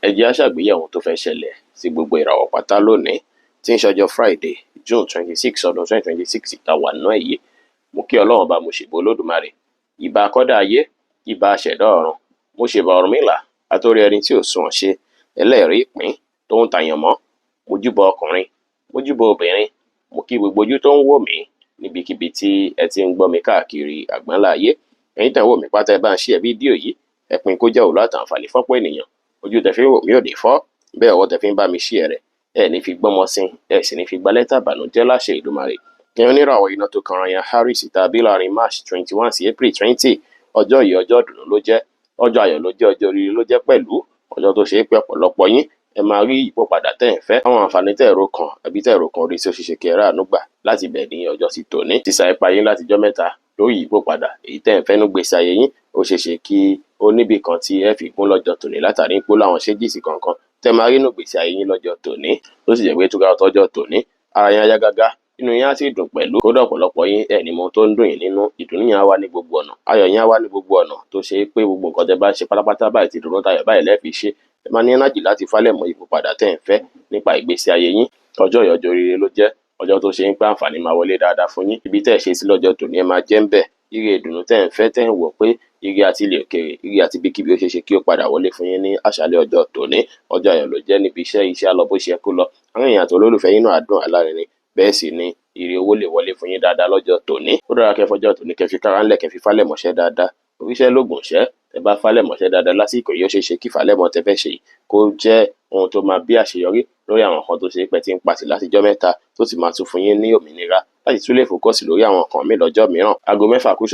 Ẹ jẹ́ á ṣàgbéyẹ̀wò ohun tó fẹ́ ṣẹlẹ̀ sí gbogbo ìràwọ̀ pátá lónìí tí ń ṣọjọ́ Friday June 26 ọdún 2026 tá wà nínú ẹ̀ yìí. Mo kí Ọlọ́run bá mo ṣèbà Olódùmarè, ìbà akọ́dá ayé, ìbà aṣẹ̀dá ọ̀run, mo ṣèbà Ọ̀rúnmìlà atórí ẹni tí ò sunwọ̀n ṣe, ẹlẹ́rìí ìpín tó ń tàyànmọ́, mo júbà ọkùnrin, mo júbà obìnrin, mo kí gbogbo ojú tó ń wò mí níbikíbi tí ẹ ti ń gbọ́ mi káàkiri àgbáńlá ayé. Ẹ̀yin tẹ́ ń wò mí pátá, ẹ bá ń share fídíò yìí, ẹ pín kó jẹ́ òwúlò àtàǹfààní fọ́pọ̀ ènìyàn. Ojú tẹ́ fi ń wò mí ò ní fọ́, bẹ́ẹ̀ ọwọ́ tẹ́ fi ń bá mi share rẹ̀ ẹ ní fi gbọ́mọ sin, ẹ sì ní fi gba lẹ́tà ìbànújẹ́ láṣẹ Èdùmàrè. Ẹ̀yin oníràwọ̀ iná tó kan Ryan Harris tá a bí láàrin March 21 sí April 20. Ọjọ́ yìí ọjọ́ ìdùnnú ló jẹ́, ọjọ́ ayọ̀ ló jẹ́, ọjọ́ oríire ló jẹ́ pẹ̀lú. Ọjọ́ tó ṣe é pé ọ̀pọ̀lọpọ̀ yín ẹ máa rí ìyípadà tẹ́ ẹ̀ ń fẹ́. Àwọn àǹfààní tẹ́ ẹ̀rọ kan àbí tẹ́ ẹ̀rọ kan orí tí ó ṣeéṣe kí ẹ ráàánú gbà láti bẹ̀ ní ọjọ́ sí tòní. Ti sa ipa yín láti jọ́ mẹ́ta lórí ìyípadà èyí tẹ́ ẹ̀ ń fẹ́ nú gbèsè ayé yín. Ó ṣeéṣe kí ó níbì kan tí ẹ fi gún lọ́jọ́ tòní látàrí pé láwọn ṣéjìsì kankan tẹ́ máa rí nú gbèsè ayé yín lọ́jọ́ tòní. Tó sì jẹ́ pé túká ọtọ́jọ́ tòní ara yín á yá gágá, inú yín á sì dùn pẹ̀lú. Kódà ọ̀pọ̀lọpọ̀ yín ẹ̀ ní mọ tó ń dùn yín nínú. Ìdùnnú yín á wá ní gbogbo ọ̀nà, ayọ̀ yín á wá ní gbogbo ọ̀nà, tó ṣe é pé gbogbo nǹkan tẹ́ bá ṣe pátápátá báyìí ti dùnnú tayọ̀ báyìí lẹ́ẹ̀ fi ṣe. Ẹ máa ní ẹnájì láti fálẹ̀ mọ́ ìyípadà tẹ́ ẹ̀ ń fẹ́ nípa ìgbésí ayé yín. Ọjọ́ yìí ọjọ́ oríire ló jẹ́, ọjọ́ tó ṣe ń pé àǹfààní máa wọlé dáadáa fún yín. Ibi tẹ́ ẹ̀ ṣe sí lọ́jọ́ tòní ẹ máa jẹ́ ń bẹ̀. Ire ìdùnnú tẹ́ ẹ̀ ń fẹ́ tẹ́ ẹ̀ ń wò pé ire àti ilẹ̀ òkèèrè, ire àti ibikíbi ó ṣeéṣe kí ó padà wọlé fún yín ní àṣálẹ́ ọjọ́ tòní. Ọjọ́ ayọ̀ ló jẹ́ níbi iṣẹ́ á lọ bó ṣe kó lọ. Àwọn èèyàn àti olólùfẹ́ yín náà á dùn alárinrin. Bẹ́ẹ̀ sì ni ire owó lè wọlé fún yín dáadáa lọ́jọ́ tòní. Ó dára kẹ́ fọjọ́ tòní kẹ́ fi kára ńlẹ̀ kẹ́ fi fálẹ̀ mọ́ṣẹ́ dáadáa. Oríṣẹ́ lóògùn ìṣẹ́, tẹ́ bá fálẹ̀ mọ́ṣẹ́ dáadáa lásìkò yìí ó ṣeéṣe kí fálẹ̀mọ́ tẹ́ fẹ́ ṣe yìí kó jẹ́ ohun tó máa bí àṣeyọrí lórí àwọn nǹkan tó ṣe pé tí ń pàtì látijọ́ mẹ́ta tó sì máa tún fún yín ní òmìnira láti tún lè fòkọ́sì lórí àwọn nǹkan míì lọ́jọ́ mìíràn. Aago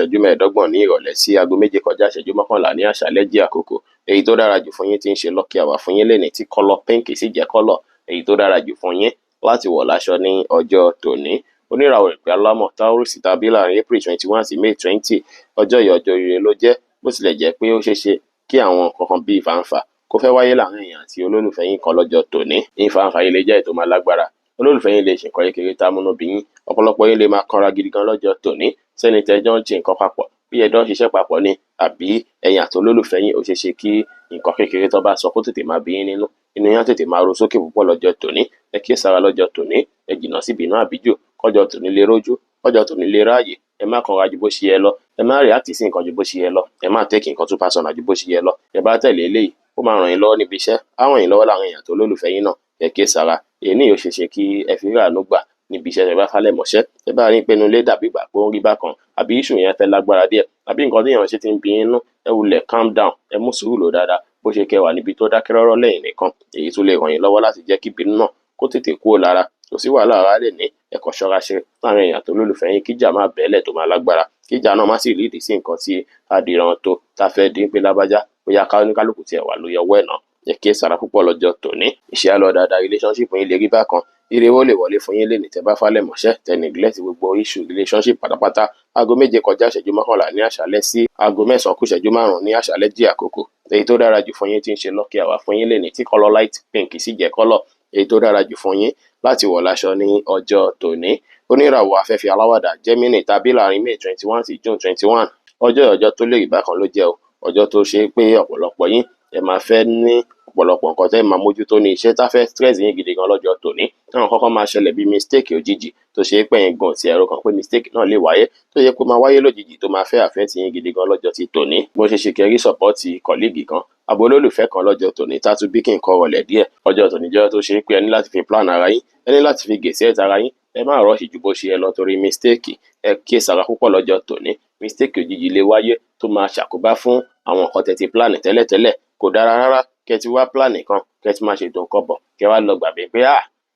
6:25 ní ìrọ̀lẹ́ sí aago 7:11 ní àṣálẹ́ jẹ́ àkókò èyí tó dára jù fún yín tí ń ṣe lucky hour fún yín lénìí tí kọ́lọ̀ pink sì jẹ́ kọ́lọ̀ èyí tó dára jù fún yín láti wọ̀ láṣọ ní ọjọ́ tòní. Oníràwọ̀ ìpè alámọ̀ Taurus tàbí láàrin April 21 sí May 20. Ọjọ́ yìí ọjọ́ ire ló jẹ́, bó tilẹ̀ jẹ́ pé ó ṣeéṣe kí àwọn nǹkan kan bíi ìfàǹfà kó fẹ́ wáyé láàrin èèyàn àti olólùfẹ́ yín kan lọ́jọ́ tòní. Ìfàǹfà yìí lè jẹ́ ètò máa lágbára. Olólùfẹ́ yín lè ṣe nǹkan kékeré tá múnú bí yín. Ọ̀pọ̀lọpọ̀ yín lè máa kanra gidi gan lọ́jọ́ tòní. Sẹ́ni tẹ́jọ́ ń ṣe nǹkan papọ̀, bí ẹjọ́ ń ṣiṣẹ́ papọ̀ ni àbí ẹ̀yin àti olólùfẹ́ yín ó ṣeéṣe kí nǹkan kékeré tó bá sọ kó tètè máa bí yín nínú. Inú yín á tètè máa ro sókè púpọ̀ lọ́jọ́ tòní. Ẹ kíyèsára lọ́jọ́ tòní, ẹ jìnnà sí ìbínú àbíjù, kọjọ́ tòní lè rójú, kọjọ́ tòní lè ráàyè. Ẹ má kanra ju bó ṣe yẹ lọ, ẹ má react sí nǹkan ju bó ṣe yẹ lọ, ẹ má take nǹkan too personal ju bó ṣe yẹ lọ. Ẹ bá tẹ̀lé eléyìí, ó máa ràn yín lọ́wọ́ níbi iṣẹ́, á ràn yín lọ́wọ́ láàrin èèyàn tó olólùfẹ́ yín náà. Ẹ kíyèsára, èyí ni yóò ṣeéṣe kí ẹ fi ráàánú gbà níbi iṣẹ́ tẹ́ bá fálẹ̀ mọ́ṣẹ́. Ẹ bá rí pé inú ilé dàbí ìgbà pé ó ń rí bákan àbí issue yẹn fẹ́ lágbára díẹ̀ àbí nǹkan tí èèyàn ṣe ti ń bí yín nú, ẹ wulẹ̀ calm down, ẹ mú sùúrù lò dáadáa bó ṣe kẹ́ wà níbi tó dákẹ́ rọ́rọ́ lẹ́yìn nìkan. Èyí tún lè ràn yín lọ́wọ́ láti jẹ́ kí ìbínú náà kó tètè kúrò lára. Kò sí wàhálà ara lè ní ẹ̀kọ́ ṣọ́ra ṣe láàrin èèyàn tó olólùfẹ́ yín kíjà má bẹ́ẹ̀lẹ̀ tó máa lágbára. Kíjà náà má sì lead sí nǹkan tí adìran tó tá fẹ́ dín pé lábájá bóyá ká oníkálùkù tiẹ̀ wà lórí ọwọ́ ẹ̀ náà. Ẹ kíyèsára púpọ̀ lọ́jọ́ tòní. Iṣẹ́ á lọ dáadáa, relationship yín lè rí bákan. Ire owó lè wọlé fún yín lénìí tẹ́ bá fálẹ̀ mọ́ṣẹ́ tẹ́ neglect gbogbo issue relationship pátápátá. Aago 7:11 ní àṣálẹ́ sí aago 9:05 ní àṣálẹ́ jẹ́ àkókò èyí tó dára jù fún yín tí ń ṣe lucky hour fún yín lénìí tí kọ́lọ̀ light pink sì jẹ́ kọ́lọ̀ èyí tó dára jù fún yín láti wọ̀ láṣọ ní ọjọ́ tòní. Oníràwọ̀ afẹ́fẹ́ aláwàdà Gemini tàbí láàrin May 21 sí June 21. Ọjọ́ tó lè rí bákan ló jẹ́ o. Ọjọ́ tó ṣe pé ọ̀pọ̀lọpọ̀ yín ẹ máa fẹ́ ní ọ̀pọ̀lọpọ̀ nǹkan tẹ́ máa mójútó ní iṣẹ́ tá fẹ́ stress yín gidi gan lọ́jọ́ tòní. Àwọn kọ́kọ́ máa ṣẹlẹ̀ bí mistake òjijì tó ṣe pé yín gan ti ẹ̀rọ kan pé mistake náà lè wáyé tó yẹ kó máa wáyé lójijì tó máa fẹ́ affect yín gidi gan lọ́jọ́ ti tòní. Bó ṣe ṣe kẹrí support colleague kan àbò olólùfẹ́ kan lọ́jọ́ tòní tá tún bí kí n kọ́ wọlé díẹ̀. Ọjọ́ tòní jẹ́ tó ṣe pé ẹ ní láti fi plan ara yín, ẹ ní láti fi gèsè ẹ̀ tara yín. Ẹ má rush ju bó ṣe yẹ lọ torí mistake. Ẹ kíyèsára púpọ̀ lọ́jọ́ tòní. Mistake òjijì lè wáyé tó máa ṣàkóbá fún àwọn nǹkan tẹ́ ti plan tẹ́lẹ̀tẹ́lẹ̀. Kò dára rárá kẹ́ ti wá plan kan kẹ́ ti máa ṣètò nǹkan bọ̀ kẹ́ wá lọ gbàgbé pé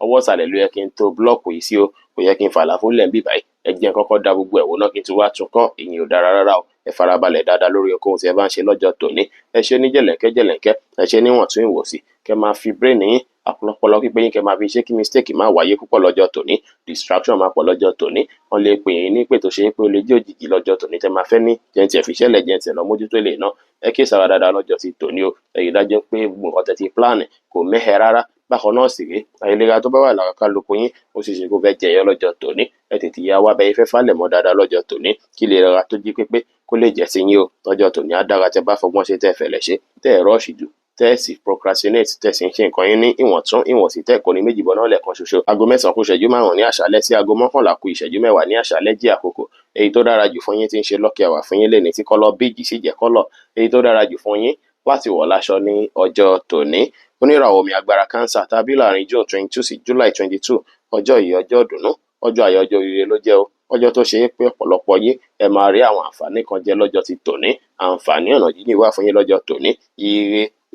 ọwọ́ ìsàlẹ̀ ló yẹ kí n tó block yìí sí o, kò yẹ kí n fàlàfo lẹ̀ ń bì báyìí. Ẹ jẹ́ n kọ́kọ́ da gbogbo ẹ̀wò náà kí n ti wá tún kọ́. Ìyẹn ò dára rárá o. Ẹ farabalẹ̀ dáadáa lórí ohun tí ẹ bá ń ṣe lọ́jọ́ tòní. Ẹ ṣe ní jẹ̀lẹ̀ńkẹ́, ẹ ṣe níwọ̀ntúnwòsì, kẹ́ máa fi brain yín ọpọlọ pípé yín kẹ́ máa fi ṣe kí mistake má wáyé púpọ̀ lọ́jọ́ tòní. Distraction máa pọ̀ lọ́jọ́ tòní. Wọ́n lè pè yín ní pé tó ṣe pé ó lè jẹ́ òjijì lọ́jọ́ tòní tẹ́ máa fẹ́ ní jẹ́ntì ẹ̀fìṣẹ́lẹ̀ jẹ́ntì ẹ̀ lọ mójútó ilé náà. Ẹ kíyèsára dáadáa lọ́jọ́ ti tòní o. Ẹ rí dájú pé gbogbo nǹkan tẹ́ ti plan kò mẹ́hẹ rárá. Bákan náà sì rí àìlera tó bá wà lára kálukú yín ó ṣeéṣe kó fẹ́ jẹyọ lọ́jọ́ tòní. Ẹ tètè yá wá bẹ́ẹ̀ fẹ́ fálẹ̀ mọ́ dáadáa lọ́jọ́ tòní kí lè rọra tó jí pépé kó lè jẹ́ sí yín o. Lọ́jọ́ tòní á dára tẹ́ bá fọgbọ́n ṣe tẹ́ fẹ̀lẹ̀ ṣe tẹ́ ẹ̀ rush jù tẹ́ẹ̀sì procrastinate tẹ̀sí ń ṣe nǹkan yín ní ìwọ̀ntún ìwọ̀nsì tẹ́ kò ní méjì bọ́ náà lẹ́ẹ̀kan ṣoṣo. Aago 9 kù ìṣẹ́jú 5 ní àṣálẹ́ sí aago 11 kù ìṣẹ́jú 10 ní àṣálẹ́ jẹ́ àkókò èyí tó dára jù fún yín tí ń ṣe lucky hour fún yín lẹ́ni tí kọ́lọ́ bíìjì sì jẹ́ kọ́lọ̀ èyí tó dára jù fún yín láti wọ̀ láṣọ ní ọjọ́ tòní. Oníràwọ̀ omi agbára cancer tàbí láàrin June 22 sí July 22 ọjọ́ yìí ọjọ́ ìdùnnú ọjọ́ ayọ̀ ọjọ́ rere ló jẹ́ o ọjọ́ tó ṣe é pé ọ̀pọ̀lọpọ̀ yín ẹ máa rí àwọn àǹfààní kan jẹ lọ́jọ́ ti tòní. Àǹfààní ọ̀nà jíjìn wà fún yín lọ́jọ́ tòní.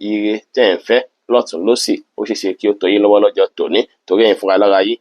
Ire tẹ́ ń fẹ́ lọ́tùn lósì ó ṣeé ṣe kí ó tó yín lọ́wọ́ lọ́jọ́ tòní torí ẹ̀yin fúnra lára yín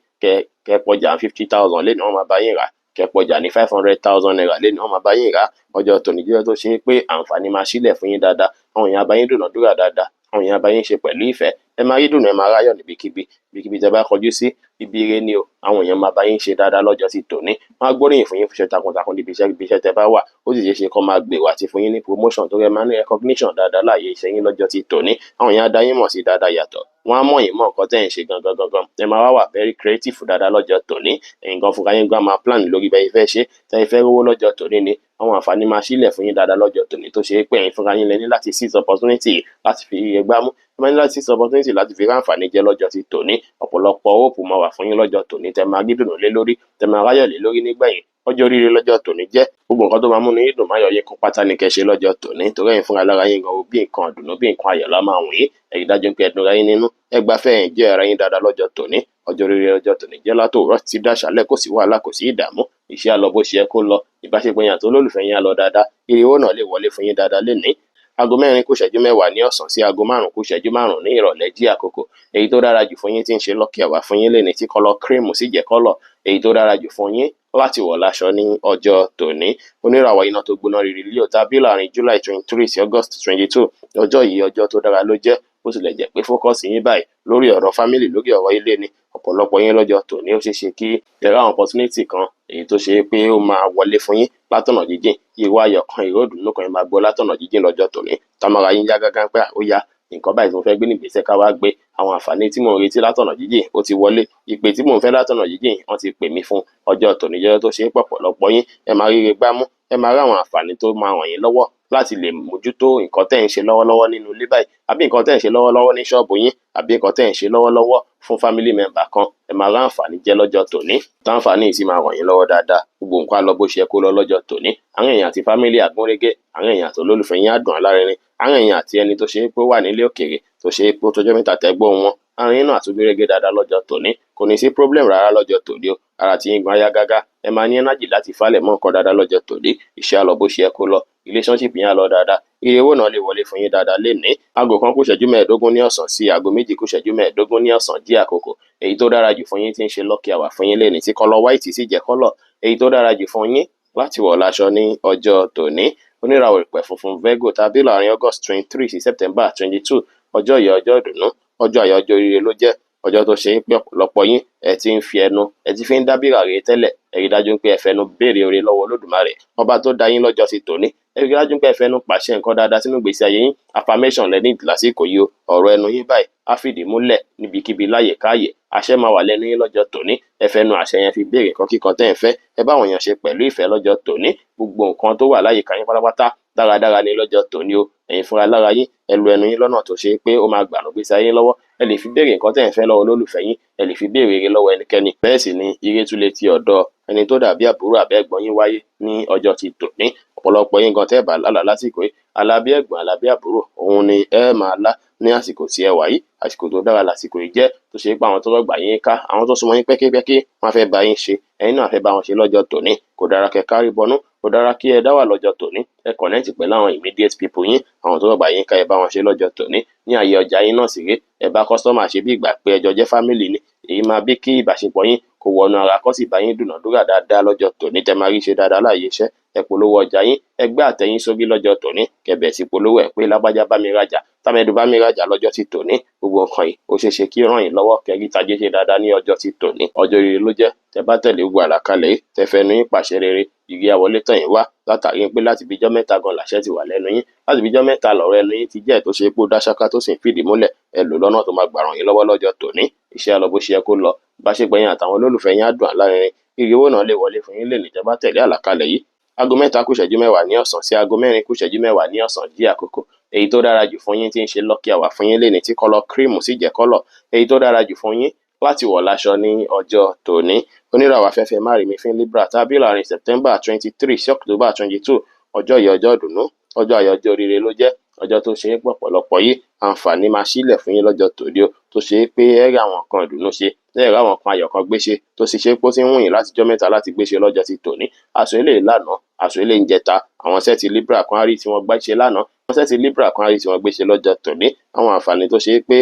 kẹ́pọ̀jà 50,000 lẹ́nu wọn máa bá yín rà kẹ́pọ̀jà ní 500,000 naira lẹ́nu wọn máa bá yín rà ọjọ́ tòní jẹ́ tó ṣe é pé àǹfààní máa sílẹ̀ fún yín dáadáa àwọn èèyàn abáyín dúnàdúrà dáadáa àwọn èèyàn abáyín ṣe pẹ̀lú ìfẹ́ ẹ máa rí dùnú ẹ máa ráyọ̀ níbikíbi tẹ́ bá kọjú sí ibi ire ni o àwọn èèyàn máa bá yín ṣe dáadáa lọ́jọ́ ti tòní wọ́n á gbóríyìn fún yín fún iṣẹ́ takuntakun níbi iṣẹ́ tẹ́ bá wà ó sì ṣeé ṣe kó máa gbèrò àti fún yín ní promotion tó rẹ máa ní recognition dáadáa láàyè iṣẹ́ yín lọ́jọ́ ti tòní àwọn èèyàn á dá yín mọ̀ sí dáadáa yàtọ̀ wọ́n á mọ̀ yín mọ̀ nǹkan tẹ́ ẹ̀ ń ṣe gangan ẹ máa wà very creative dáadáa lọ́jọ́ tòní ẹ̀yin gan fúnra yín gan máa plan lórí bẹ́ẹ̀ fẹ́ ṣe tẹ́ ẹ fẹ́ rówó lọ́jọ́ tòní ni àwọn àǹfààní máa sílẹ̀ fún yín dáadáa lọ́jọ́ tòní tó ṣe é pé ẹ̀yin fúnra yín lẹ ní láti seize opportunity láti fi ẹgbàá mú ẹ máa ní láti seize opportunity láti fi ráǹfààní jẹ lọ́jọ́ ti tòní ọ̀pọ̀lọpọ̀ hope máa wà fún yín lọ́jọ́ tòní tẹ́ máa gídùnú lé lórí tẹ́ máa ráyọ̀ lé lórí nígbẹ̀yìn ọjọ́ oríire lọ́jọ́ tòní jẹ́ gbogbo nǹkan tó máa múnú yín dùn máyọ̀ yín kún pátá ní kẹ́ ṣe lọ́jọ́ tòní torí ẹ̀yin fúnra lára yín gan bí nǹkan ọ̀dùnnú bí nǹkan ayọ̀ la máa wọ̀nyí ẹ̀yin dájú pé ẹ̀dùn ra yín nínú ẹ gbafẹ́ ẹ̀yìn jẹ́ ara yín dáadáa lọ́jọ́ tòní ọjọ́ oríire lọ́jọ́ tòní jẹ́ látòórọ̀ ti dáṣálẹ̀ kò sí wàhálà kò sí ìdààmú iṣẹ́ á lọ bó ṣe yẹ kó lọ ìbáṣepọ̀ yín àti olólùfẹ́ yín á lọ dáadáa ire náà lè wọlé fún yín dáadáa lénìí aago 4 kù ìṣẹ́jú 10 ní ọ̀sán sí aago 5 kù ìṣẹ́jú 5 ní ìrọ̀lẹ́ jí àkókò èyí tó dára jù fún yín tí ń ṣe lucky hour fún yín lénìí tí kọ́lọ̀ cream sì jẹ́ kọ́lọ̀ èyí tó dára jù fún yín láti wọ̀ láṣọ ní ọjọ́ tòní oníràwọ̀ iná tó gbóná riri Leo tàbí láàrin July 23 sí August 22 ọjọ́ yìí ọjọ́ tó dára ló jẹ́ bó tilẹ̀ jẹ́ pé fókọ̀sì yín báyìí lórí ọ̀rọ̀ family lórí ọ̀rọ̀ ilé ni ọ̀pọ̀lọpọ̀ yín lọ́jọ́ tòní ó ṣeé ṣe kí ẹ̀rọ àwọn opportunity kan èyí tó ṣe é pé ó máa wọlé fún yín látọ̀nà jíjìn ìwà ayọ̀ kan ìró ìdùnnú kan yín máa gbọ́ látọ̀nà jíjìn lọ́jọ́ tòní tamara yín yá gágá pé ó yá nǹkan báyìí tí mo fẹ́ gbé nígbésẹ̀ ká wá gbé àwọn àǹfààní tí mò ń retí látọ̀nà jíjìn ó ti wọlé ìpè tí mò ń fẹ́ látọ̀nà jíjìn wọ́n ti pè mí fún ọjọ́ tòní jẹ́ tó ṣe é pọ̀pọ̀lọpọ̀ yín ẹ máa ríre gbámú ẹ máa rí àwọn àǹfààní tó máa ràn yín lọ́wọ́ láti lè mójútó nǹkan tẹ́ ń ṣe lọ́wọ́lọ́wọ́ nínú ilé báyìí àbí nǹkan tẹ́ ń ṣe lọ́wọ́lọ́wọ́ ní ṣọ́ọ̀bù yín àbí nǹkan tẹ́ ń ṣe lọ́wọ́lọ́wọ́ fún family member kan ẹ máa rí àǹfààní jẹ lọ́jọ́ tòní táǹfààní yìí sì máa ràn yín lọ́wọ́ dáadáa gbogbo nǹkan á lọ bó ṣe yẹ kó lọ lọ́jọ́ tòní àwọn èèyàn àti family àgúnrégé àwọn èèyàn àti olólùfẹ́ yín á dùn alárinrin àwọn èèyàn àti ẹni tó ṣe é pé wà nílé òkèèrè tó ṣe é pé ó tọjọ́ mẹ́ta tẹ́gbọ́ wọn àárín náà àtúgbérégé dáadáa lọ́jọ́ tòní kò ní sí problem rárá lọ́jọ́ tòní o ara tí yín gan ayá gágá ẹ máa ní energy láti falẹ̀ mọ́ nǹkan dáadáa lọ́jọ́ tòní iṣẹ́ á lọ bó ṣe yẹ kó lọ relationship yẹn á lọ dáadáa iye owó náà lè wọlé fún yín dáadáa lénìí aago 1 kù ìṣẹ́jú 15 ní ọ̀sán sí aago 2 kù ìṣẹ́jú 15 ní ọ̀sán jí àkókò èyí tó dára jù fún yín tí ń ṣe lucky hour fún yín lénìí tí kọ́lọ̀ white sì jẹ́ kọ́lọ̀ èyí tó dára jù fún yín láti wọ̀ láṣọ ní ọjọ́ tòní oníràwọ̀ ìpẹ̀ funfun Virgo tàbí láàrin August 23 sí September 22 ọjọ́ yìí ọjọ́ ìdùnnú ọjọ́ ayọ̀ ọjọ́ oríire ló jẹ́ ọjọ́ tó ṣe é pé ọ̀pọ̀lọpọ̀ yín ẹ ti ń fi ẹnu ẹ ti fi ń dábìrà rèé tẹ́lẹ̀ ẹ rí dájú pé ẹ fẹnu béèrè oore lọ́wọ́ Olódùmarè ọba tó dá yín lọ́jọ́ sí tòní ẹ rí dájú pé ẹ fẹnu pàṣẹ nǹkan dáadáa sínú ìgbésí ayé yín affirmation lẹ́ni lásìkò yìí o ọ̀rọ̀ ẹnu yín báyìí á fìdí múlẹ̀ níbikíbi láyè káàyè àṣẹ máa wà lẹ́nu yín lọ́jọ́ tòní ẹ fẹnu àṣẹ yẹn fi béèrè nǹkan kíkan tẹ́ ẹ fẹ́ ẹ bá àwọn èèyàn ṣe pẹ̀lú ìfẹ́ lọ́jọ́ tòní gbogbo nǹkan tó wà láyìíká yín pátápátá dáradára ní lọ́jọ́ tòní o ẹ̀yin fúnra lára yín ẹ lu ẹnu yín lọ́nà tó ṣe pé ó máa gbànú gbèsè ayé lọ́wọ́ ẹ lè fi béèrè nǹkan tẹ́ ẹ fẹ́ lọ́wọ́ olólùfẹ́ yín ẹ lè fi béèrè ire lọ́wọ́ ẹnikẹ́ni bẹ́ẹ̀ sì ni ire tún lè ti ọ̀dọ̀ ẹni tó dàbí àbúrò àbẹ́gbọ́n yín wáyé ní ọjọ́ ti tòní ọ̀pọ̀lọpọ̀ yín gan tẹ́ bá lálàá lásìkò yìí alábí ẹ̀gbọ́n alábí àbúrò òun ni ẹ máa lá ní àsìkò tí ẹ wà yìí àsìkò tó dára lásìkò yìí jẹ́ tó ṣe pé àwọn tó rọgbà yín ká àwọn tó súnmọ́ yín pẹ́kípẹ́kí wọ́n fẹ́ bá yín ṣe ẹ̀yin náà fẹ́ bá wọn ṣe lọ́jọ́ tòní kò dára kẹ́ kárí bọnú kò dára kí ẹ dá wà lọ́jọ́ tòní ẹ connect pẹ̀lú àwọn immediate people yín àwọn tó rọgbà yín ká ẹ bá wọn ṣe lọ́jọ́ tòní ní àyè ọjà yín náà sì rí ẹ bá customer ṣe bí ìgbà pé ẹjọ jẹ́ family ni èyí máa bí kí ìbáṣepọ̀ yín kò wọnú ara kó sì bá yín dúnàdúrà dáadáa lọ́jọ́ tòní tẹ́ máa rí ṣe dáadáa láàyè iṣẹ́ ẹ polówó ọjà yín ẹ gbé àtẹ̀yìn sórí lọ́jọ́ tòní kẹbẹ̀ sí polówó ẹ̀ pé lágbájá bá mi rajà támẹ́dù bá mi rajà lọ́jọ́ ti tòní gbogbo nǹkan yìí ó ṣeé ṣe kí ràn yín lọ́wọ́ kẹrí tajé ṣe dáadáa ní ọjọ́ ti tòní ọjọ́ rere ló jẹ́ tẹ́ bá tẹ̀lé gbogbo àlàkalẹ̀ yìí tẹ́ fẹnu yín pàṣẹ rere ìrì àwọlé tàn yín wá látàrí pé láti bíjọ́ mẹ́ta gan làṣẹ ti wà lẹ́nu yín láti bíjọ́ mẹ́ta lọ̀rọ̀ ẹnu yín ti jẹ́ tó ṣe pé ó dáṣáká tó sì ń fìdí múlẹ̀ ẹ lò lọ́nà tó máa gbà ràn yín lọ́wọ́ lọ́jọ́ tòní iṣẹ́ á lọ bó ṣe yẹ kó lọ bá ṣe gbẹ̀yìn àtàwọn olólùfẹ́ yín á dùn àlárinrin ìrì owó náà lè wọlé fún yín lè nìjọba tẹ̀lé àlàkalẹ̀ yìí aago mẹ́ta kù ìṣẹ́jú mẹ́wàá ní ọ̀sán sí aago mẹ́rin kù ìṣẹ́jú mẹ́wàá ní ọ̀sán jí àkókò. Èyí tó dára jù fún yín tí ń ṣe lucky hour fún yín lénìí tí kọ́lọ̀ cream sì jẹ́ kọ́lọ̀ èyí tó dára jù fún yín láti wọ̀ láṣọ ní ọjọ́ tòní. Oníràwọ̀ afẹ́fẹ́ márìmífín Libra tàbí láàrin September 23 sí October 22. Ọjọ́ yìí ọjọ́ ìdùnnú, ọjọ́ ayọ̀, ọjọ́ oríire ló jẹ́. Ọjọ́ tó ṣe é pọ̀pọ̀lọpọ̀ yìí àǹfààní máa sílẹ̀ fún yín lọ́jọ́ tòní o, tó ṣe é pé ẹ rí àwọn nǹkan ìdùnnú ṣe, ẹ rí àwọn nǹkan ayọ̀ kan gbé ṣe, tó sì ṣe pé ó ti ń wù yín láti jọ́ mẹ́ta láti gbé ṣe lọ́jọ́ ti tòní. Aṣọ eléyìí lánàá, aṣọ eléyìí ń jẹta, àwọn sẹ́ẹ̀tì Libra kan á rí tí wọ́n gbé ṣe lánàá, àwọn sẹ́ẹ̀tì Libra kan á rí tí wọ́n gbé ṣe lọ́jọ́ tòní. Àwọn àǹfààní tó ṣe é pé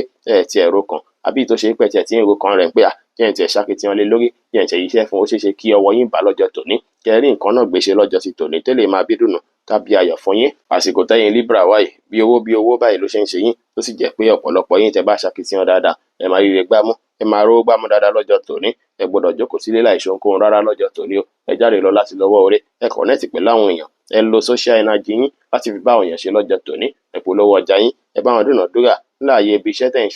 ti ẹ̀rọ kan àbí tó ṣe é pé ti ń ro kan rẹ̀ pé kí ẹ̀ tiẹ̀ ṣàkitiyan lé lórí, kí ẹ̀ tiẹ̀ yíṣẹ́ fún ó ṣeé ṣe kí ọwọ́ yín bá lọ́jọ́ tòní, kí ẹ rí nǹkan náà gbé ṣe lọ́jọ́ ti tòní tẹ́lẹ̀ máa bí dùnnú tàbí ayọ̀ fún yín. Àsìkò tẹ́yin Libra wáyé bí owó báyìí ló ṣe ń ṣe yín, tó sì jẹ́ pé ọ̀pọ̀lọpọ̀ yín tẹ́ bá ṣàkitiyan dáadáa ẹ máa ríre gbámú, ẹ máa rówó gbámú dáadáa lọ́jọ́ tòní. Ẹ gbọ́dọ̀ jókòó sílé láì ṣe ohunkóhun rárá lọ́jọ́ tòní o. Ẹ jáde lọ láti lọ́wọ́ oore, ẹ connect pẹ̀lú àwọn èèyàn, ẹ lo social energy yín láti fi bá àwọn èèyàn ṣe lọ́jọ́ tòní. Ẹ polówó ọjà yín, ẹ bá wọn dúnàádúrà láàyè ibi iṣẹ́ tẹ̀ ń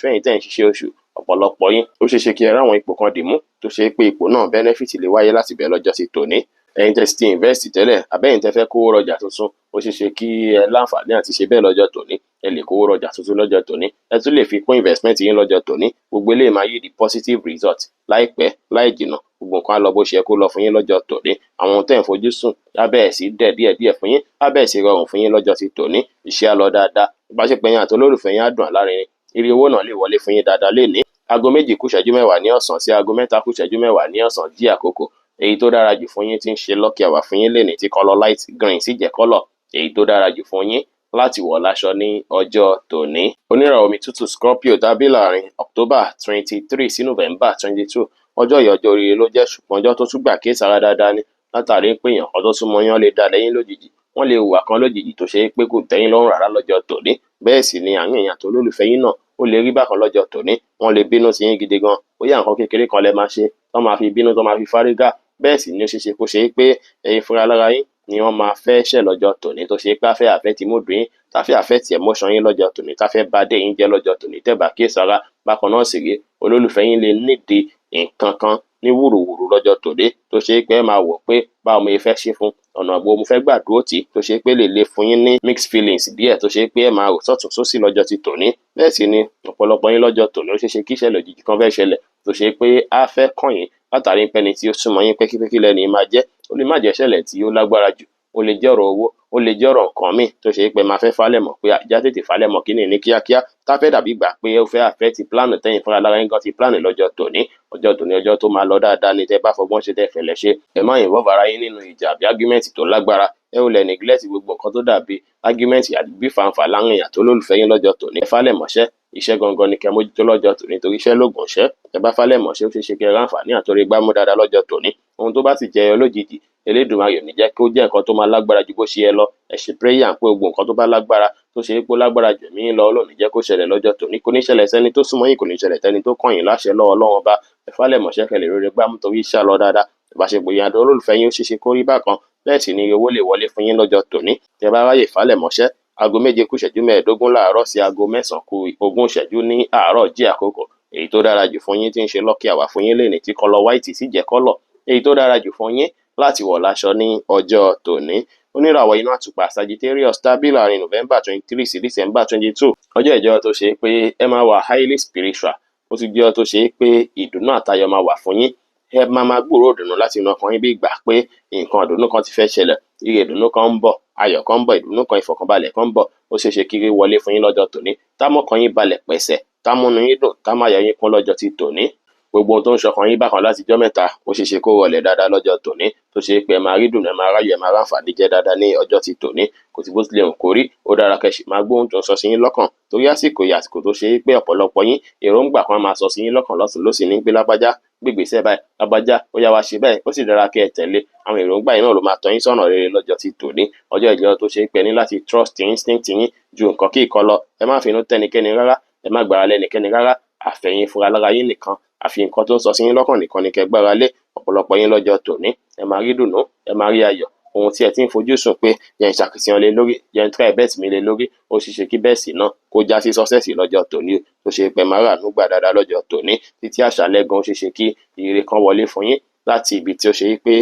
ṣiṣẹ́ oṣù. Ọ̀pọ̀lọpọ̀ yín ó ṣeé ṣe kí ẹ ráwọn ipò kan dìmú tó ṣe pé ipò náà benefit lè wáyé láti bẹ̀ lọ́jọ́ sí tòní. Ẹ̀yin tẹ́ sì ti invest tẹ́lẹ̀ àbẹ́yìn tẹ́ fẹ́ kówó rọjà tuntun, ó ṣeé ṣe kí ẹ láǹfààní àti ṣe bẹ́ẹ̀ lọ́jọ́ tòní. Ẹ lè kówó rọjà tuntun lọ́jọ́ tòní, ẹ tún lè fi kún investment yín lọ́jọ́ tòní. Gbogbo eléyìí máa yí di positive result láìpẹ́ láì jìnnà. Gbogbo nǹkan á lọ bó ṣe yẹ kó lọ fún yín lọ́jọ́ tòní. Àwọn tẹ́ ń fojú sùn á bẹ̀rẹ̀ sí dẹ̀ díẹ̀díẹ̀ fún yín, á bẹ̀rẹ̀ sí rọrùn fún yín lọ́jọ́ sí tòní. Iṣẹ́ á lọ dáadáa, ìbáṣepọ̀ yín àti olólùfẹ́ yín á dùn lárinrin. Ire owó náà lè wọlé fún yín dáadáa lénìí. Aago méjì kù ìṣẹ́jú mẹ́wàá ní ọ̀sán sí aago mẹ́ta kù ìṣẹ́jú mẹ́wàá ní ọ̀sán jí àkókò. Èyí tó dára jù fún yín tí ń ṣe lucky hour fún yín lénìí tí kọ́lọ̀ light green sì jẹ́ kọ́lọ̀ èyí tó dára jù fún yín láti wọ̀ láṣọ ní ọjọ́ tòní. Oníràwọ̀ omi tútù Scorpio tàbí láàrin October 23 sí November 22. Ọjọ́ yìí ọjọ́ oríire ló jẹ́, ṣùgbọ́n ọjọ́ tó tún gbà kíyèsára dáadáa ni, látàrí pé èèyàn kan tó súnmọ́ yín lè dá lẹ́yìn lójijì. Wọ́n lè hùwà kan lójijì tó ṣe pé kò tẹ́yìn lọ́rùn rárá lọ́jọ́ tòní. Bẹ́ẹ̀ sì ni àwọn èèyàn tó lólùfẹ́ yín náà ó lè rí bákan lọ́jọ́ tòní. Wọ́n lè bínú sí yín gidi gan, bóyá nǹkan kékeré kan lẹ máa ṣe tó máa fi bínú tó máa fi fárígá. Bẹ́ẹ̀ sì ni ó ṣeéṣe kó ṣe pé ẹ̀yin fúnra lára yín ni wọ́n máa fẹ́ ṣẹ̀ lọ́jọ́ tòní, tó ṣe pé afẹ́ àfẹ́ ti múdù yín, táfẹ́ àfẹ́ ti emotion yín lọ́jọ́ tòní, táfẹ́ bá dé yín jẹ́ lọ́jọ́ tòní tẹ́ bá kíyèsára. Bákan náà sì rí olólùfẹ́ yín lè nídìí nǹkan kan ní wùrùwùrù lọ́jọ́ tòní, tó ṣe pé ẹ máa wò pé báwo mo fẹ́ ṣe fún, ọ̀nà àgbo mo fẹ́ gbà dúró tì, tó ṣe pé lè fún yín ní mixed feelings díẹ̀, tó ṣe pé ẹ máa rò sọ́tùn sósì lọ́jọ́ ti tòní. Bẹ́ẹ̀ sì ni ọ̀pọ̀lọpọ̀ yín lọ́jọ́ tòní ó ṣeéṣe kí ìṣẹ̀lẹ̀ òjijì kan fẹ́ ṣẹlẹ̀, tó ṣe pé á fẹ́ kàn yín látàrí pé ẹni tí ó súnmọ́ yín pẹ́kípẹ́kí lẹ́ni máa jẹ́. Ó lè má jẹ́ ìṣẹ̀lẹ̀ tí ó lágbára jù, ó lè jẹ́ ọ̀rọ̀ owó, ó lè jẹ́ ọ̀rọ̀ nǹkan míì tó ṣe pé máa fẹ́ falẹ̀ mọ́ pé àjá tètè falẹ̀ mọ́ kíní ní kíákíá, táfẹ́ dàbí gbà pé ó fẹ́ àfẹ́ ti plan tẹ́yìn fúnra lára yín gan ti plan lọ́jọ́ tòní. Ọjọ́ tòní ọjọ́ tó máa lọ dáadáa ni tẹ́ bá fọgbọ́n ṣe tẹ́ fẹ̀lẹ̀ ṣe. Ẹ má involve ara yín nínú ìjà àbí argument tó lágbára. Ẹ ò lè neglect gbogbo nǹkan tó dàbí argument àbí fàǹfà láwọn èèyàn tó lólùfẹ́ yín lọ́jọ́ tòní. Ẹ falẹ̀ mọ́ṣẹ́, iṣẹ́ gangan ni kẹ́ mójútó lọ́jọ́ tòní, torí iṣẹ́ lóògùn iṣẹ́. Ẹ bá falẹ̀ mọ́ṣẹ́ ó ṣeé ṣe kẹ́ ráǹfààní àtòrí gbámú dáadáa lọ́jọ́ tòní. Ohun tó bá sì jẹyọ lójijì, Elédùmarè ò ní jẹ́ kó jẹ́ nǹkan tó máa lágbára ju bó ṣe yẹ lọ. Ẹ ṣe prayer pé gbogbo nǹkan tó bá lágbára, tó ṣe pé ó lágbára jù mí lọ, Ọlọ́run ní jẹ́ kó ṣẹlẹ̀ lọ́jọ́ tòní. Kò ní ṣẹlẹ̀ sẹ́ni tó súnmọ́ yín, kò ní ṣẹlẹ̀ sẹ́ni tó kàn yín láṣẹ lọ́wọ́ Ọlọ́run Ọba. Ẹ falẹ̀ mọ́ṣẹ́ kẹ́ lè rere gbámú torí iṣẹ́ lọ dáadáa. Ìbáṣepọ̀ yín àti olólùfẹ́ yín ó ṣeé ṣe kó rí bákan. Bẹ́ẹ̀ sì ni owó lè wọlé fún yín lọ́jọ́ tòní. Tẹ́ bá ráyè falẹ̀ mọ́ṣẹ́, aago méje kù ìṣẹ́jú mẹ́ẹ̀ẹ́dógún láàárọ̀ sí aago mẹ́sàn-án kù ogún ìṣẹ́jú ní àárọ̀ jí àkókò. Èyí tó dára jù fún yín tí ń ṣe lucky hour fún yín lénìí tí kọ́lọ̀ white sì jẹ́ kọ́lọ̀ èyí tó dára jù fún yín láti wọ̀ láṣọ ní ọjọ́ tòní. Oníràwọ̀ inú àtùpà Sagittarius tàbí láàrin November 23 sí December 22. Ọjọ́ ìjọ tó ṣe pé ẹ máa wà highly spiritual. Ó tún jẹ́ tó ṣe pé ìdùnnú àtayọ̀ máa wà fún yín. Ẹ máa gbúròó ìdùnnú láti inú ọkàn yín bí ìgbà pé nǹkan ìdùnnú kan ti fẹ́ ṣẹlẹ̀, ire ìdùnnú kan ń bọ̀, ayọ̀ kan ń bọ̀, ìdùnnú kan, ìfọ̀kànbalẹ̀ kan ń bọ̀. Ó ṣeé ṣe kí ire wọlé fún yín lọ́jọ́ tòní. Támọ́kàn yín balẹ̀ pẹ̀sẹ̀, támúnú yín dùn, támáyọ̀ yín kún lọ́jọ́ ti tòní. Gbogbo ohun tó ń ṣọkàn yín bákan láti jọ́ mẹ́ta ó ṣeé ṣe kó wọlé dáadáa lọ́jọ́ tòní, tó ṣe pé ẹ máa rí dùnnú, ẹ máa ráyọ̀, ẹ máa ráǹfààní jẹ́ dáadáa ní ọjọ́ ti tòní. Kò sí bó tilẹ̀ hùn kó rí, ó dára kẹ́ṣì máa gbóhùn tó ń sọ sí yín lọ́kàn, torí àsìkò tó ṣe pé ọ̀pọ̀lọpọ̀ yín èròǹgbà kan máa sọ sí yín lọ́kàn lọ́tùn lósì ní pé lágbájá gbégbèsè báyìí, lágbájá ó yá wá ṣe báyìí, ó sì dára kẹ́ ẹ tẹ̀lé. Àwọn èròǹgbà yìí náà ló máa tọ́ yín sọ́nà rere lọ́jọ́ ti tòní. Ọjọ́ ìjọ tó ṣe pé ní láti trust instinct yín ju nǹkan kí ìkan lọ. Ẹ má finú tẹ́nikẹ́ni rárá, ẹ má gbára lẹ́nikẹ́ni rárá, àfẹ̀yìn fúnra lára yín nìkan, àfi nǹkan tó ń sọ sí yín lọ́kàn nìkan ni kẹ́ gbára lé. Ọ̀pọ̀lọpọ̀ yín lọ́jọ́ tòní ẹ máa rí dùnnú, ẹ máa rí ayọ̀. Ohun tí ẹ ti ń fojú sùn pé yẹn ṣàkíyàn lé lórí, yẹn try best mi lé lórí, ó ṣeé ṣe kí bẹ́ẹ̀ sì náà kó já sí success lọ́jọ́ tòní o. Tó ṣe pé máa ràánú gbà dáadáa lọ́jọ́ tòní títí àṣálẹ́ gan, ó ṣeé ṣe kí ire kan wọlé fún yín láti ibi tí ó ṣe pé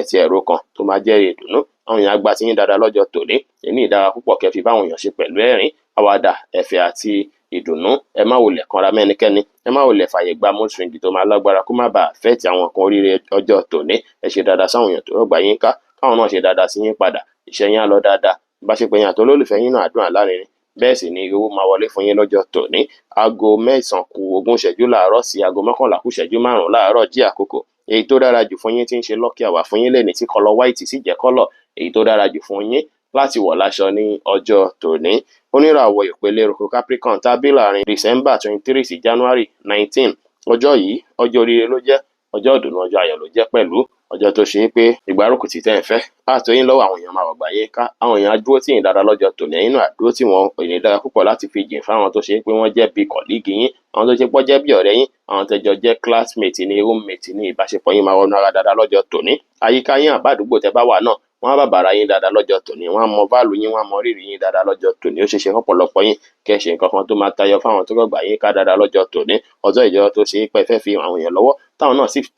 ti ẹ̀rọ kan tó máa jẹ́ ìdùnnú. àwọn èèyàn á gba tiyín dáadáa lọ́jọ́ tòní. Èní ìdára púpọ̀ kẹ́ fi báwọn èèyàn ṣe pẹ̀lú ẹ̀rín, àwàdà, ẹ̀fẹ̀ àti ìdùnnú. Ẹ má wulẹ̀ kanra mẹ́nikẹ́ni, ẹ má wulẹ̀ fààyè gba mood swing tó máa lágbára kó má bàa affect àwọn nǹkan oríire ọjọ́ tòní. Ẹ ṣe dáadáa sáwọn èèyàn tó rọ̀gbà yín ká, káwọn náà ṣe dáadáa sí yín padà. Iṣẹ́ yín á lọ dáadáa, ìbáṣepọ̀ yín àti olólùfẹ́ yín náà á dùn àlárinrin. Bẹ́ẹ̀ sì ni owó máa wọlé fún yín lọ́jọ́ tòní. Aago 9:20 láàárọ̀ sí aago 11:05 láàárọ̀ jí àkókò. Èyí tó dára jù fún yín tí ń ṣe lucky hour fún yín lẹ́ni tí kọ́lọ̀ white sì jẹ́ kọ́lọ̀ èyí tó dára jù fún yín láti wọ̀ láṣọ ní ọjọ́ tòní. Oníràwọ̀ ìpele eruku Capricorn tábí láàrin December 23 sí January 19. Ọjọ́ yìí ọjọ́ oríire ló jẹ́, ọjọ́ ìdùnnú, ọjọ́ ayọ̀ ló jẹ́ pẹ̀lú. Ọjọ́ tó ṣe é pé ìgbárùkù tí tẹ́ ń fẹ́ láti yín lọ́wọ́ àwọn èèyàn máa wọ̀gbà yín ká. Àwọn èèyàn á dúró tì yín dáadáa lọ́jọ́ tòní, ẹ̀yin náà á dúró tì wọ́n. Èyí dára púpọ̀ láti fi jìn fáwọn tó ṣe é pé wọ́n jẹ́ bí colleague yín, àwọn tó ṣe pé wọ́n jẹ́ bí ọ̀rẹ́ yín, àwọn tẹ́jọ jẹ́ classmate ní roommate ní ìbáṣepọ̀ yín máa wọnú ara dáadáa lọ́jọ́ tòní. Àyíká yín àbádùgbò tẹ́ bá wà náà wọ́n á bàbàrà yín dáadáa lọ́jọ́ tòní, wọ́n á mọ value yín, wọ́n á mọ rírì yín dáadáa lọ́jọ́ tòní. Ó ṣe é ṣe fọ́pọ̀lọpọ̀ yín kẹ́ ṣe nǹkan kan tó máa tayọ fáwọn tó rọ̀gbà yín ká dáadáa lọ́jọ́ tòní. Ọjọ́ ìjọyọ̀ tó ṣe é pé fẹ́ fi àwọn èèyàn lọ́wọ́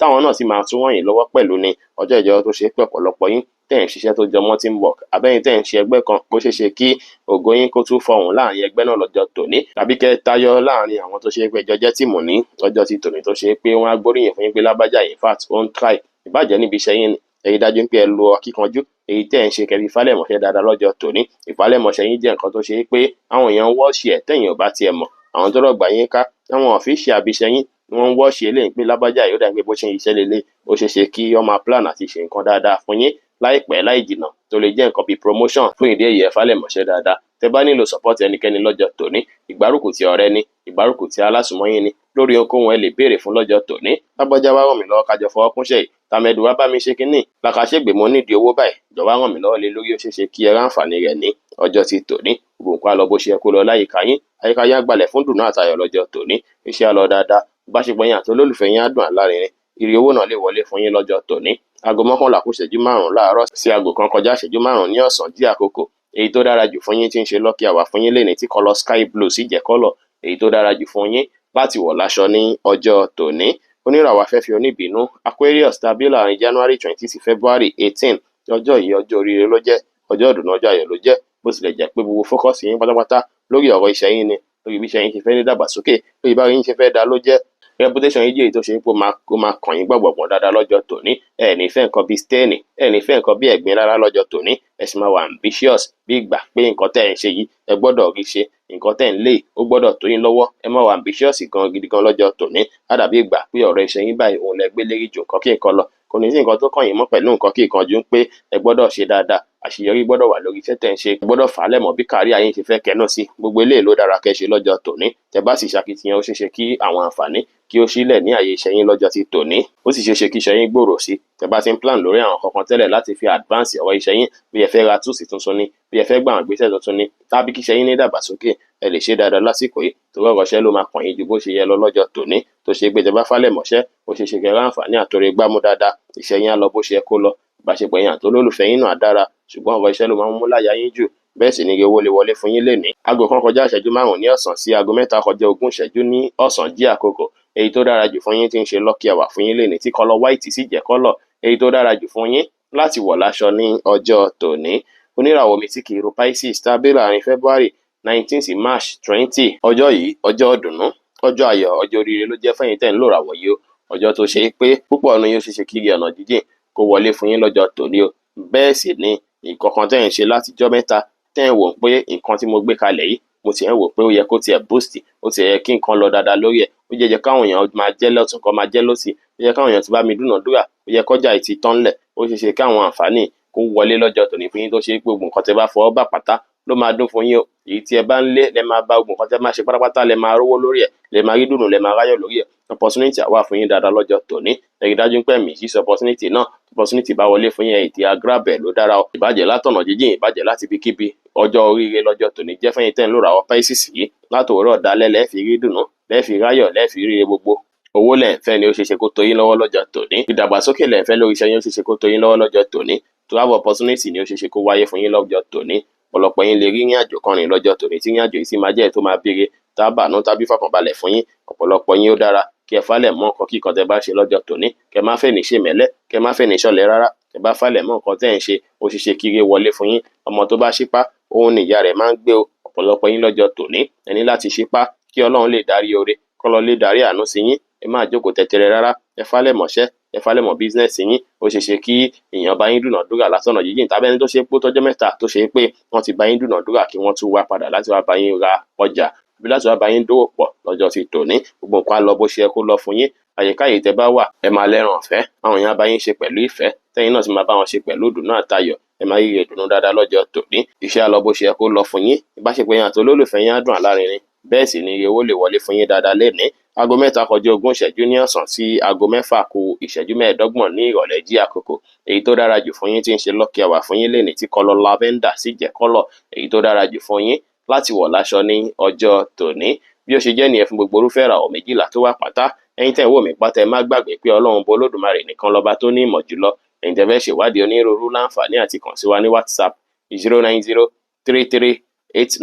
táwọn náà sì máa tún wọ́n yín lọ́wọ́ pẹ̀lú ni. Ọjọ́ ìjọyọ̀ tó ṣe é pé ọ̀pọ̀lọpọ̀ yín tẹ̀ ń ṣiṣẹ́ tó jọmọ́ teamwork, àbẹ́yìn tẹ̀ ń ṣe ẹgbẹ́ kan, bó ṣe ṣe kí ògo yín kó tún fọhùn láàrin ẹgbẹ́ náà lọ́jọ́ tòní, tàbí kẹ́ tayọ láàrin àwọn tó ṣe é pé ẹjọ́ jẹ́ tìmù ní ọjọ́ ti tòní tó ṣe é pé wọ́n á gbóríyìn fún yín pé lágbájá in fact ó ń try. Ìbàjẹ́ níbi iṣẹ́ yín ni, ẹ rí dájú pé ẹ lo akíkanjú èyí tẹ́ ń ṣe kẹ́ fi ìfálẹ̀mọṣẹ́ dáadáa lọ́jọ́ tòní. Ìfálẹ̀mọṣẹ́ yín jẹ́ nǹkan tó ṣe é pé àwọn èèyàn ń wọ́ọ̀ṣì ẹ̀ tẹ̀yìn ò bá tiẹ̀ mọ̀. Àwọn tó rọ̀gbà yín ká, àwọn ọ̀fíìsì àbíṣẹ́ yín wọ́n ń wọ́ọ̀ṣì eléyìí pé lágbájá yóò dàgbé bó ṣe ń iṣẹ́ lélẹ̀. Ó ṣe é ṣe kí wọ́n máa plan àti ṣe nǹkan dáadáa fún yín láìpẹ́ láì jìnnà tó lè jẹ́ nǹkan bíi promotion. Fún ìdí èyí ẹ fálẹ̀mọṣẹ́ dáadáa. Tẹ́ bá nílò support ẹnikẹ́ni lọ́jọ́ tòní, ìgbárùkù ti ọ̀rẹ́ ni, ìgbárùkù ti alásùnmọ́ yín ni, lórí ohunkóhun ẹ lè béèrè fún lọ́jọ́ tòní. Lágbájá wá ràn mí lọ́wọ́ kájọ fọwọ́ kúnṣẹ́ yìí, tàmẹ̀dù wá bá mi ṣe kínní, làkàṣègbè mo nídìí owó báyìí, jọ̀wọ́ ràn mí lọ́wọ́ lé lórí. Ó ṣe é ṣe kí ẹ ráǹfààní rẹ̀ ní ọjọ́ ti tòní. Gbogbo nǹkan á lọ bó ṣe yẹ kó lọ láyìíká yín, àyíká yín á gbalẹ̀ fún dùnnú àtayọ̀ lọ́jọ́ tòní. Iṣẹ́ á lọ dáadáa, ìbáṣepọ̀ yín àti olólùfẹ́ yín á dùn àlárinrin. Ire owó náà lè wọlé fún yín lọ́jọ́ tòní. Aago 11:05 láàárọ̀ sí aago 1:05 ní ọ̀sán jí àkókò. Èyí tó dára jù fún yín tí ń ṣe lucky hour fún yín lẹ́ni tí kọ́lọ̀ sky blue sì jẹ́ kọ́lọ̀ èyí tó dára jù fún yín láti wọ̀ láṣọ ní ọjọ́ tòní. Oníràwọ̀ afẹ́fẹ́ oníbínú Aquarius tàbí láàrin January 20 sí February 18. Ọjọ́ yìí ọjọ́ oríire ló jẹ́, ọjọ́ ìdùnnú, ọjọ́ ayọ̀ ló jẹ́. Bó tilẹ̀ jẹ́ pé gbogbo fókọ̀sì yín pátápátá lórí ọ̀rọ̀ iṣẹ́ yín ni, lórí bí iṣẹ́ yín ṣe fẹ́ ní dàgbàsókè, lórí báwo yín ṣe fẹ́ dá ló jẹ́. Reputation yìí jẹ́ èyí tó ṣe pé ó máa kàn yín gbọ̀gbọ̀gbọ̀n dáadáa lọ́jọ́ tòní. Ẹ ní fẹ́ nǹkan bíi stain, ẹ ní fẹ́ nǹkan bíi ẹ̀gbin rárá lọ́jọ́ tòní. Ẹ sì máa wà ambitious bí ìgbà pé nǹkan tẹ́ ẹ̀ ń ṣe yìí ẹ gbọ́dọ̀ rí ṣe, nǹkan tẹ́ ẹ̀ ń lé ó gbọ́dọ̀ tó yín lọ́wọ́. Ẹ máa wà ambitious gan gidi gan lọ́jọ́ tòní. Á dàbí ìgbà pé ọ̀rọ̀ iṣẹ́ yín báyìí òun lẹ gbé lérí jù nǹkan kí nǹkan lọ. Kò ní sí nǹkan tó kàn yín mọ́ pẹ̀lú nǹkan kí nǹkan ju pé ẹ gbọ́dọ̀ ṣe dáadáa. Àṣeyọrí gbọ́dọ̀ wà lórí iṣẹ́ tẹ́ ń ṣe, ẹ gbọ́dọ̀ fà á lẹ́mọ̀ bí kárí ayé ṣe fẹ́ kẹ́nà sí. Gbogbo eléyìí ló dára kẹ́ ṣe lọ́jọ́ tòní. Tẹ́ bá sì ṣàkitiyan ó ṣe é ṣe kí àwọn àǹfààní kí ó sílẹ̀ ní àyè iṣẹ́ yín lọ́jọ́ ti tòní. Ó sì ṣe é ṣe kí iṣẹ́ yín gbòòrò sí. Tẹ́ bá ti ń plan lórí àwọn kankan tẹ́lẹ̀ láti fi advance ọ̀rọ̀ iṣẹ́ yín, bí ẹ fẹ́ ra tools tuntun ni, bí ẹ fẹ́ gbà àwọn ìgbésẹ̀ tuntun ni, tàbí kí iṣẹ́ yín ní ìdàgbàsókè, ẹ lè ṣe dáadáa lásìkò yìí. Torí ọ̀rọ̀ iṣẹ́ ló máa kàn yín ju bó ṣe yẹ lọ lọ́jọ́ tòní. Tó ṣe pé tẹ́ bá fálẹ̀ mọ́ṣẹ́, ó ṣe é ṣe kẹ́ ráǹfààní àtòrè gbámú dáadáa. Iṣẹ́ yín á lọ bó ṣe yẹ kó lọ. Ìbáṣepọ̀ yín àti olólùfẹ́ yín náà dára, ṣùgbọ́n ọ̀rọ̀ iṣẹ́ ló máa ń mú láyà yín jù. Bẹ́ẹ̀ sì ni owó lè wọlé fún yín lénìí. Aago 1:05 ní ọ̀sán sí aago 3:20 ní ọ̀sán jí àkókò. Èyí tó dára jù fún yín tí ń ṣe lucky hour fún yín lénìí tí kọ́lọ̀ white sì jẹ́ kọ́lọ̀ èyí tó dára jù fún yín láti wọ̀ láṣọ ní ọjọ́ tòní. Oníràwọ̀ mi tí kì í ro Pisces tàbí láàrin February 19 sí March 20. Ọjọ́ yìí ọjọ́ ìdùnnú, ọjọ́ ayọ̀, ọjọ́ oríire ló jẹ́ fẹ́yìn tẹ́ ń lò ràwọ̀ yìí o. Ọjọ́ tó ṣe é pé púpọ̀ ọ̀nà yóò ṣe ṣe kiri ọ̀nà jíjìn kó wọlé fún yín lọ́jọ́ tòní o. Bẹ́ẹ̀ sì ni nǹkan kan tẹ́ ń ṣe látijọ́ mẹ́ta tẹ́ ń wò pé nǹkan tí mo gbé kalẹ̀ yìí mo ti ń wò pé ó yẹ kó tiẹ̀ boost, ó ti yẹ kí nǹkan lọ dáadáa lórí ẹ̀. Ó jẹ́ káwọn èèyàn máa jẹ́ lọ́tún kan máa jẹ́ lọ́sì, ó yẹ káwọn èèyàn ti bá mi dúnàádúrà, ó yẹ kọjá ìtì tán lẹ̀. Ó ṣe é ṣe káwọn àǹfààní kó wọlé lọ́jọ́ tòní fún yín tó ṣe pé gbogbo nǹkan tẹ́ bá fọwọ́ bà pátá ló máa dún fún yín o. Èyí tí ẹ bá ń lé lẹ máa bá gbogbo nǹkan tẹ́ máa ṣe pátápátá lẹ máa rówó lórí ẹ̀, lẹ máa rí dùnnú, lẹ máa ráyọ̀ lórí ẹ̀. Opportunity wà fún yín dáadáa lọ́jọ́ tòní. Ẹ rí dájú pé mi sí opportunity náà. Opportunity bá wọlé fún yín ètí grab ẹ̀ ló dára o. Ìbàjẹ́ látọ̀nà jíjìn, ìbàjẹ́ láti ibikíbi. Ọjọ́ oríire lọ́jọ́ tòní jẹ́ fẹ́yìn tẹ́ ń lò ràwọ̀ Pisces yìí. Látòwúrọ̀ dalẹ́ lẹ́ẹ̀ fi rí dùnnú, lẹ́ẹ̀ fi ráyọ̀, lẹ́ẹ̀ fi rí gbogbo. Owó lẹ̀ ń fẹ́ ni ó ṣe ṣe kó tó yín lọ́wọ́ lọ́jọ́ tòní. Ìdàgbàsókè lẹ̀ ń fẹ́ lórí iṣẹ́ yín ó ṣe ṣe kó tó yín lọ́wọ́ lọ́jọ́ tòní. To have opportunity ni ó ṣe ṣe kó wáyé fún yín lọ́jọ́ tòní. Ọ̀pọ̀lọpọ̀ yín lè rí ìrìn àjò kan rìn lọ́jọ́ tòní tí ìrìn àjò yìí sì máa jẹ́ tó máa béèrè tábàánú tàbí fọkànbalẹ̀ fún yín. Ọ̀pọ̀lọpọ̀ yín ó dára kí ẹ falẹ̀ mọ́ nǹkan kíkan tẹ́ bá ṣe lọ́jọ́ tòní, kẹ́ má fẹ́ ní ṣe mẹ́lẹ́, kẹ́ má fẹ́ ní ṣọ̀lẹ rárá, tẹ́ bá falẹ̀ mọ́ nǹkan tẹ́ ń ṣe, ó ṣe ṣe kí ire wọlé fún yín. Ọmọ tó bá ṣípá, òun ni ìyá rẹ̀ máa ń gbé o. Ọ̀pọ̀lọpọ̀ yín lọ́jọ́ tòní, ẹ ní láti ṣípá kí Ọlọ́run lè darí oore, kọ́lọ́ lè darí àánú sí yín. Ẹ má jókòó tẹtẹrẹ rárá, ẹ falẹ̀ mọ́ṣẹ́, ẹ falẹ̀ mọ́ bísínẹ́sì yín. Ó ṣe ṣe kí èèyàn bá yín dúnàdúrà látọ̀nà jíjìn, tàbí ẹni tó ṣe pé tọ́jọ́ mẹ́ta tó ṣe pé wọ́n ti bá yín dúnàdúrà kí wọ́n tún wá padà láti wá bá yín ra ọjà àbí láti wá bá yín dòwò pọ̀ lọ́jọ́ ti tòní. Gbogbo nǹkan á lọ bó ṣe yẹ kó lọ fún yín. Àyíká yìí tẹ́ bá wà, ẹ máa lẹ́ran ọ̀fẹ́, àwọn èèyàn á bá yín ṣe pẹ̀lú ìfẹ́, tẹ́yin náà sì máa bá wọn ṣe pẹ̀lú ìdùnnú àtayọ̀. Ẹ máa yíyẹ ìdùnnú dáadáa lọ́jọ́ tòní. Iṣẹ́ á lọ bó ṣe yẹ kó lọ fún yín. Ìbáṣepọ̀ yín àti olólùfẹ́ yín á dùn alárinrin. Bẹ́ẹ̀ sì ni owó lè wọlé fún yín dáadáa lénìí. Aago 7:20 ní ọ̀sán sí aago 6:15 ní ìrọ̀lẹ́ jí àkókò. Èyí tó dára jù fún yín tí ń ṣe lucky hour fún yín lénìí tí kọ́lọ̀ lavender sì jẹ́ kọ́lọ̀ èyí tó dára jù fún yín láti wọ̀ láṣọ ní ọjọ́ tòní. Bí ó ṣe jẹ́ nìyẹn fún gbogbo irúfẹ́ ìràwọ̀ 12 tó wà pátá. Ẹ̀yin tẹ́ ń wò mí pátá, ẹ má gbàgbé pé Ọlọ́run bo Olódùmarè nìkan lọ́ba tó ní ìmọ̀ jùlọ. Ẹ̀yin tẹ́ fẹ́ ṣèwádìí onírúurú láǹfààní àti kàn sí wa ní WhatsApp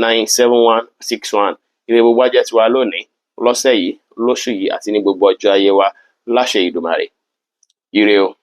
09033897161. Ire gbogbo á jẹ́ tiwa lónìí, lọ́sẹ̀ yìí, lóṣù yìí àti ní gbogbo ọjọ́ ayé wa láṣẹ Ìdùmarè. Ire o.